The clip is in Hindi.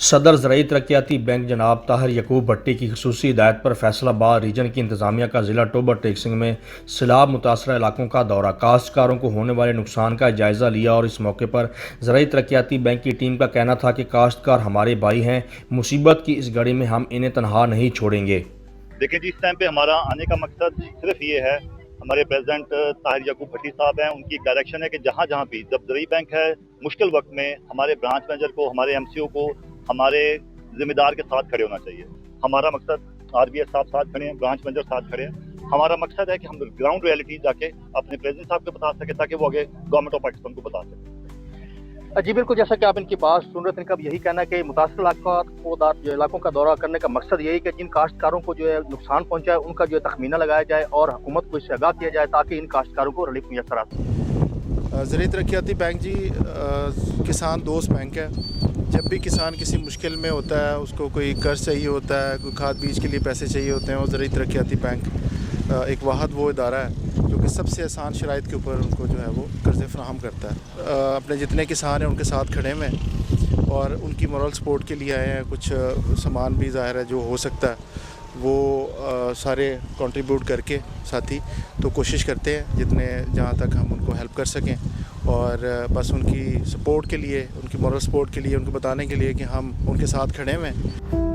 सदर ज़राई तरक्याती बैंक जनाब ताहिर यकूब भट्टी की खसूसी हिदायत पर फैसलाबाद रीजन की इंतज़ामिया का ज़िला टोबर टेक्सिंग में सैलाब मुतासरा इलाकों का दौरा, काश्तकारों को होने वाले नुकसान का जायज़ा लिया और इस मौके पर ज़राई तरक्याती बैंक की टीम का कहना था कि काश्तकार हमारे भाई हैं, मुसीबत की इस घड़ी में हम इन्हें तनहा नहीं छोड़ेंगे। देखिए जी, इस टाइम पे हमारा आने का मकसद सिर्फ ये है, हमारे प्रेसिडेंट ताहिर यकूब भट्टी साहब हैं, उनकी डायरेक्शन है कि जहाँ जहाँ भी जब ज़राई बैंक है मुश्किल वक्त में हमारे ब्रांच मैनेजर को, हमारे एमसीओ को, हमारे जिम्मेदार के साथ खड़े होना चाहिए। हमारा मकसद आरबीएस साहब साथ खड़े हैं, ब्रांच मैनेजर साथ खड़े हैं। हमारा मकसद है कि हम ग्राउंड रियलिटी जाके अपने प्रेसिडेंट साहब को बता सके ताकि वो आगे गवर्नमेंट ऑफ पाकिस्तान को बता सके। जी बिल्कुल, जैसा कि आप इनकी बात सुन रहे थे, इनका यही कहना है कि मुतासर इलाकों का दौरा करने का मकसद यही कि जिन काश्तकारों को जो है नुकसान पहुंचा है उनका जो है तखमीना लगाया जाए और हुकूमत को इससे आगाह किया जाए ताकि इन काश्तकारों को रिलीफ मुयसर आ सके। ज़राई तरक्याती बैंक जी किसान दोस्त बैंक है। जब भी किसान किसी मुश्किल में होता है, उसको कोई कर्ज चाहिए होता है, कोई खाद बीज के लिए पैसे चाहिए होते हैं, और ज़राई तरक्याती बैंक एक वाहद वो इदारा है जो कि सबसे आसान शराइत के ऊपर उनको जो है वो कर्ज़े फ्राहम करता है। अपने जितने किसान हैं उनके साथ खड़े हुए हैं और उनकी मॉरल सपोर्ट के लिए आए हैं। कुछ सामान भी ज़ाहिर है जो हो सकता है वो सारे कंट्रीब्यूट करके साथी तो कोशिश करते हैं जितने जहाँ तक हम उनको हेल्प कर सकें, और बस उनकी सपोर्ट के लिए, उनकी मॉरल सपोर्ट के लिए, उनको बताने के लिए कि हम उनके साथ खड़े हुए हैं।